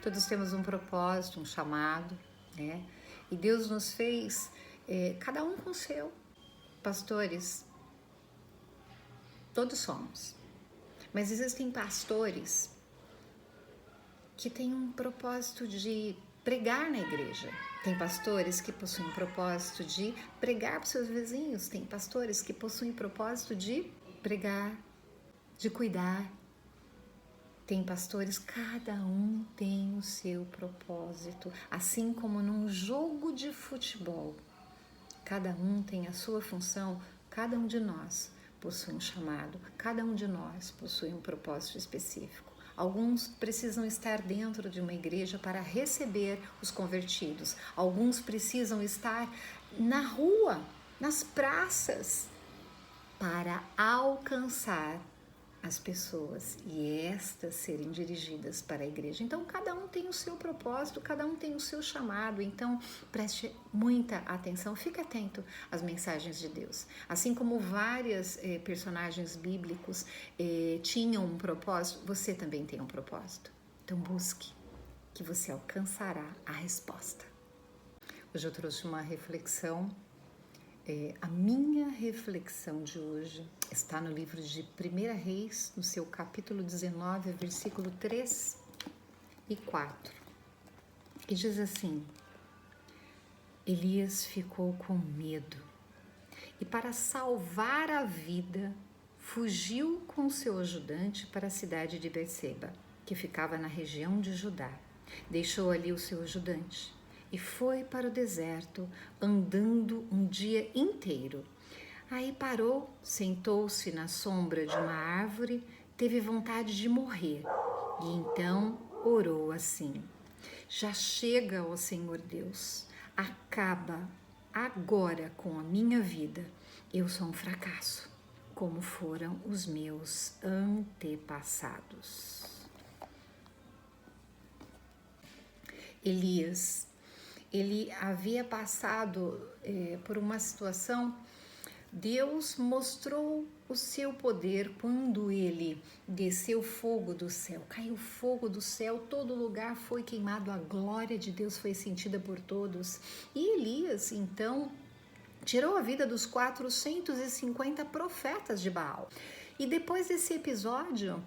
Todos temos um propósito, um chamado, né? E Deus nos fez, cada um com o seu. Pastores, todos somos. Mas existem pastores que têm um propósito de pregar na igreja. Tem pastores que possuem um propósito de pregar para os seus vizinhos. Tem pastores que possuem propósito de pregar, de cuidar. Tem pastores, cada um tem o seu propósito. Assim como num jogo de futebol, cada um tem a sua função, cada um de nós possui um chamado, cada um de nós possui um propósito específico. Alguns precisam estar dentro de uma igreja para receber os convertidos. Alguns precisam estar na rua, nas praças, para alcançar as pessoas e estas serem dirigidas para a igreja. Então, cada um tem o seu propósito, cada um tem o seu chamado. Então, preste muita atenção, fique atento às mensagens de Deus. Assim como vários personagens bíblicos tinham um propósito, você também tem um propósito. Então, busque, que você alcançará a resposta. Hoje eu trouxe uma reflexão. A minha reflexão de hoje está no livro de 1 Reis, no seu capítulo 19, versículo 3 e 4. E diz assim: Elias ficou com medo e, para salvar a vida, fugiu com seu ajudante para a cidade de Berseba, que ficava na região de Judá. Deixou ali o seu ajudante e foi para o deserto, andando um dia inteiro. Aí parou, sentou-se na sombra de uma árvore, teve vontade de morrer e então orou assim: Já chega, ó Senhor Deus, acaba agora com a minha vida. Eu sou um fracasso, como foram os meus antepassados. Elias, ele havia passado por uma situação. Deus mostrou o seu poder quando ele desceu fogo do céu, caiu fogo do céu, todo lugar foi queimado, a glória de Deus foi sentida por todos. E Elias, então, tirou a vida dos 450 profetas de Baal. E depois desse episódio,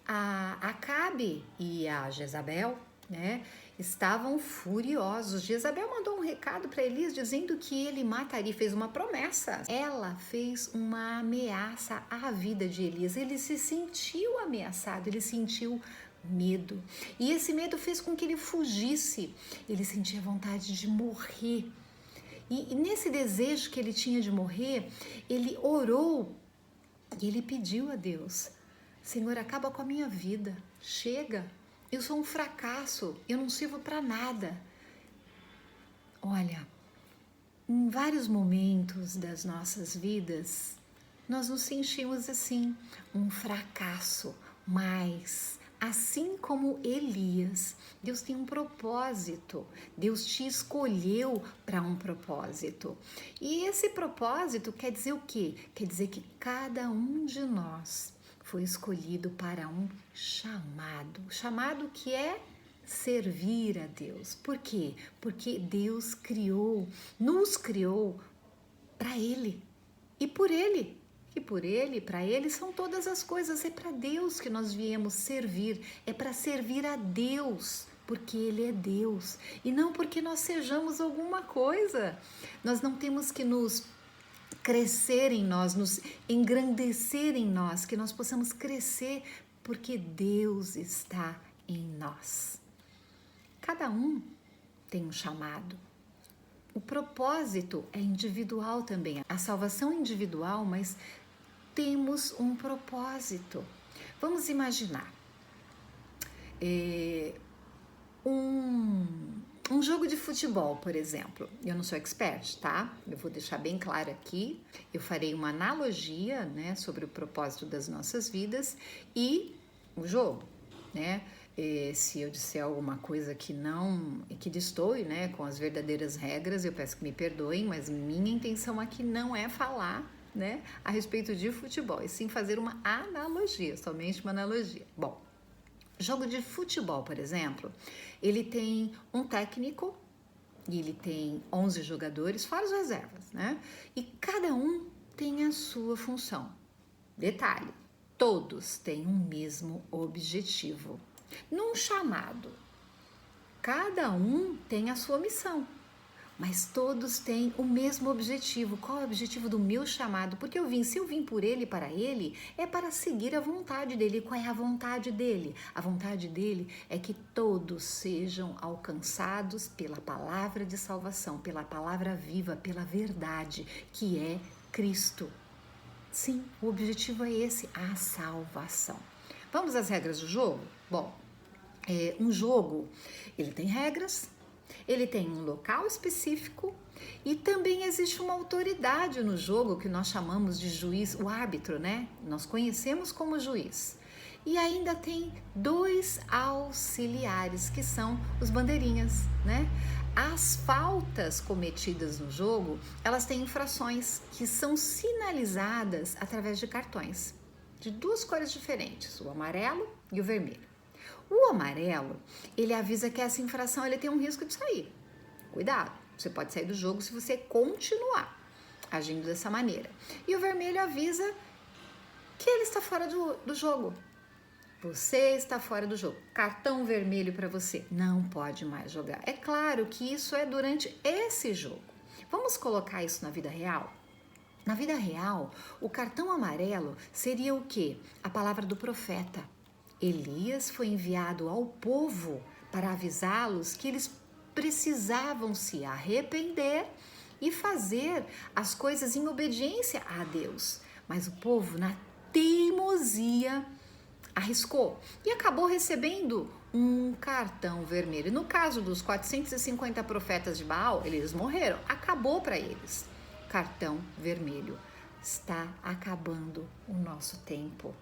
a Acabe e a Jezabel, né, estavam furiosos. Jezabel mandou um recado para Elias dizendo que ele mataria, fez uma promessa. Ela fez uma ameaça à vida de Elias. Ele se sentiu ameaçado, ele sentiu medo. E esse medo fez com que ele fugisse. Ele sentia vontade de morrer. E nesse desejo que ele tinha de morrer, ele orou e ele pediu a Deus: Senhor, acaba com a minha vida, chega. Eu sou um fracasso, eu não sirvo para nada. Olha, em vários momentos das nossas vidas, nós nos sentimos assim, um fracasso, mas assim como Elias, Deus tem um propósito, Deus te escolheu para um propósito. E esse propósito quer dizer o quê? Quer dizer que cada um de nós foi escolhido para um chamado que é servir a Deus. Por quê? Porque Deus nos criou para Ele e por Ele. E por Ele, para Ele são todas as coisas. É para Deus que nós viemos servir, é para servir a Deus, porque Ele é Deus e não porque nós sejamos alguma coisa. Nós não temos que nos crescer em nós, nos engrandecer em nós, que nós possamos crescer porque Deus está em nós. Cada um tem um chamado. O propósito é individual também. A salvação é individual, mas temos um propósito. Vamos imaginar um jogo de futebol, por exemplo. Eu não sou expert, tá? Eu vou deixar bem claro aqui. Eu farei uma analogia, né, sobre o propósito das nossas vidas e o jogo, né? Se eu disser alguma coisa que destoe, né, com as verdadeiras regras, eu peço que me perdoem, mas minha intenção aqui não é falar, né, a respeito de futebol, e sim fazer uma analogia, somente uma analogia. Bom, Jogo de futebol, por exemplo, ele tem um técnico e ele tem 11 jogadores, fora os reservas, né? E cada um tem a sua função. Detalhe, todos têm o mesmo objetivo. Num chamado, cada um tem a sua missão, mas todos têm o mesmo objetivo. Qual é o objetivo do meu chamado? Porque se eu vim por ele e para ele, é para seguir a vontade dele. Qual é a vontade dele? A vontade dele é que todos sejam alcançados pela palavra de salvação, pela palavra viva, pela verdade, que é Cristo. Sim, o objetivo é esse, a salvação. Vamos às regras do jogo? Bom, um jogo, ele tem regras, ele tem um local específico e também existe uma autoridade no jogo que nós chamamos de juiz, o árbitro, né? Nós conhecemos como juiz. E ainda tem 2 auxiliares, que são os bandeirinhas, né? As faltas cometidas no jogo, elas têm infrações que são sinalizadas através de cartões, de 2 cores diferentes, o amarelo e o vermelho. O amarelo, ele avisa que essa infração ele tem um risco de sair. Cuidado, você pode sair do jogo se você continuar agindo dessa maneira. E o vermelho avisa que ele está fora do jogo. Você está fora do jogo. Cartão vermelho para você. Não pode mais jogar. É claro que isso é durante esse jogo. Vamos colocar isso na vida real? Na vida real, o cartão amarelo seria o quê? A palavra do profeta. Elias foi enviado ao povo para avisá-los que eles precisavam se arrepender e fazer as coisas em obediência a Deus. Mas o povo, na teimosia, arriscou e acabou recebendo um cartão vermelho. No caso dos 450 profetas de Baal, eles morreram, acabou para eles. Cartão vermelho. Está acabando o nosso tempo.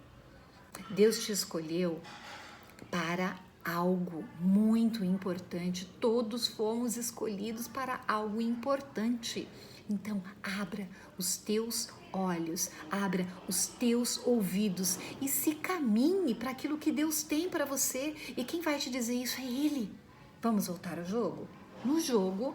Deus te escolheu para algo muito importante. Todos fomos escolhidos para algo importante. Então, abra os teus olhos, abra os teus ouvidos e se caminhe para aquilo que Deus tem para você. E quem vai te dizer isso é Ele. Vamos voltar ao jogo? No jogo,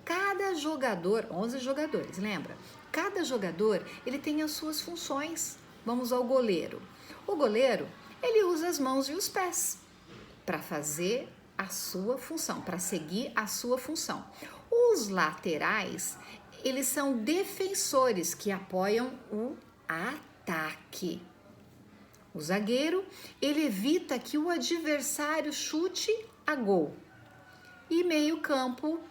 cada jogador, 11 jogadores, lembra? Cada jogador, ele tem as suas funções. Vamos ao goleiro. O goleiro, ele usa as mãos e os pés para fazer a sua função, para seguir a sua função. Os laterais, eles são defensores que apoiam o ataque. O zagueiro, ele evita que o adversário chute a gol. E meio campo,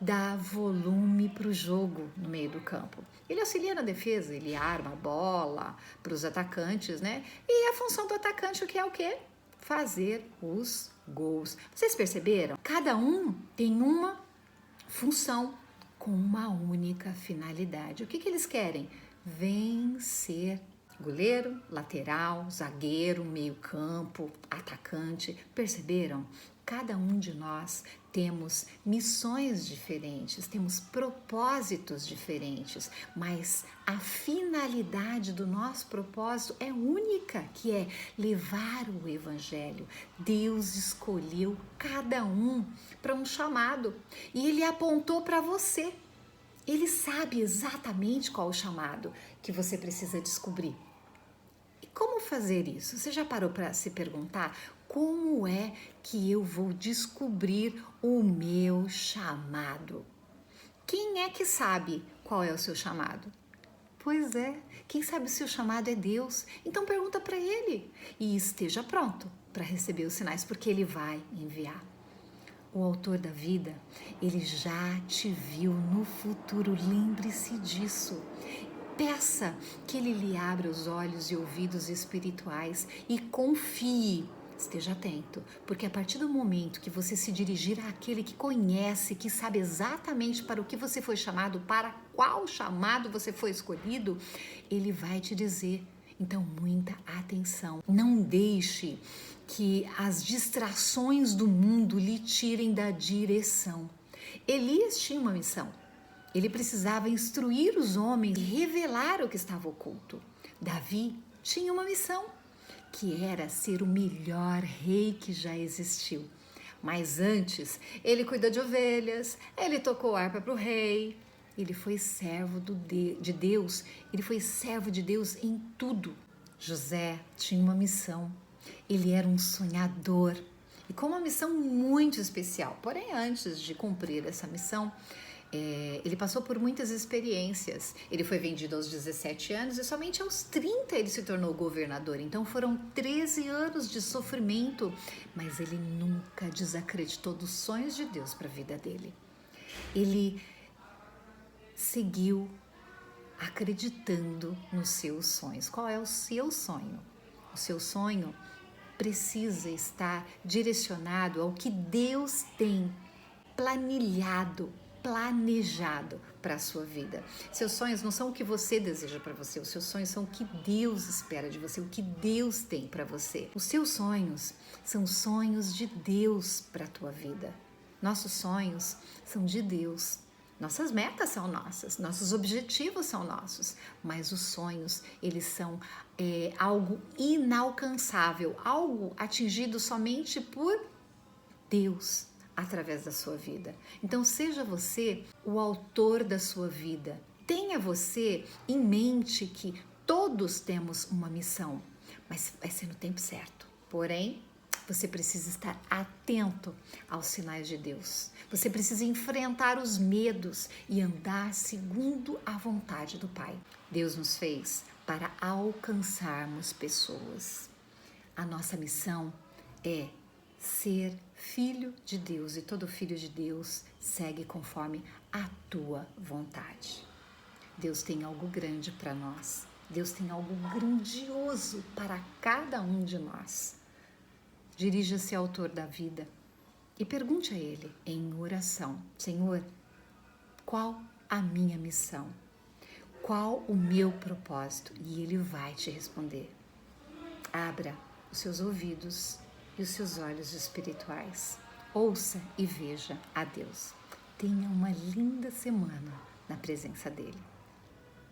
dá volume para o jogo no meio do campo. Ele auxilia na defesa, ele arma a bola para os atacantes, né? E a função do atacante, o que é o quê? Fazer os gols. Vocês perceberam? Cada um tem uma função com uma única finalidade. O que eles querem? Vencer. Goleiro, lateral, zagueiro, meio-campo, atacante. Perceberam? Cada um de nós temos missões diferentes, temos propósitos diferentes, mas a finalidade do nosso propósito é única, que é levar o Evangelho. Deus escolheu cada um para um chamado e Ele apontou para você. Ele sabe exatamente qual o chamado que você precisa descobrir. E como fazer isso? Você já parou para se perguntar como é que eu vou descobrir o meu chamado? Quem é que sabe qual é o seu chamado? Pois é, quem sabe o seu chamado é Deus. Então pergunta para Ele e esteja pronto para receber os sinais, porque Ele vai enviar. O autor da vida, ele já te viu no futuro, lembre-se disso. Peça que ele lhe abra os olhos e ouvidos espirituais e confie, esteja atento, porque a partir do momento que você se dirigir àquele que conhece, que sabe exatamente para o que você foi chamado, para qual chamado você foi escolhido, ele vai te dizer. Então, muita atenção. Não deixe que as distrações do mundo lhe tirem da direção. Elias tinha uma missão. Ele precisava instruir os homens e revelar o que estava oculto. Davi tinha uma missão. que era ser o melhor rei que já existiu. Mas antes, ele cuidou de ovelhas, ele tocou harpa para o rei, ele foi servo de Deus, ele foi servo de Deus em tudo. José tinha uma missão, ele era um sonhador e com uma missão muito especial. Porém, antes de cumprir essa missão, ele passou por muitas experiências. Ele foi vendido aos 17 anos e somente aos 30 ele se tornou governador. Então foram 13 anos de sofrimento, mas ele nunca desacreditou dos sonhos de Deus para a vida dele. Ele seguiu acreditando nos seus sonhos. Qual é o seu sonho? O seu sonho precisa estar direcionado ao que Deus tem planejado para a sua vida. Seus sonhos não são o que você deseja para você, os seus sonhos são o que Deus espera de você, o que Deus tem para você. Os seus sonhos são sonhos de Deus para a tua vida. Nossos sonhos são de Deus. Nossas metas são nossas, nossos objetivos são nossos, mas os sonhos, eles são algo inalcançável, algo atingido somente por Deus através da sua vida. Então seja você o autor da sua vida. Tenha você em mente que todos temos uma missão, mas vai ser no tempo certo. Porém, você precisa estar atento aos sinais de Deus. Você precisa enfrentar os medos e andar segundo a vontade do Pai. Deus nos fez para alcançarmos pessoas. A nossa missão é ser filho de Deus e todo filho de Deus segue conforme a tua vontade. Deus tem algo grande para nós. Deus tem algo grandioso para cada um de nós. Dirija-se ao autor da vida e pergunte a ele em oração: Senhor, qual a minha missão? Qual o meu propósito? E ele vai te responder. Abra os seus ouvidos e os seus olhos espirituais. Ouça e veja a Deus. Tenha uma linda semana na presença dele.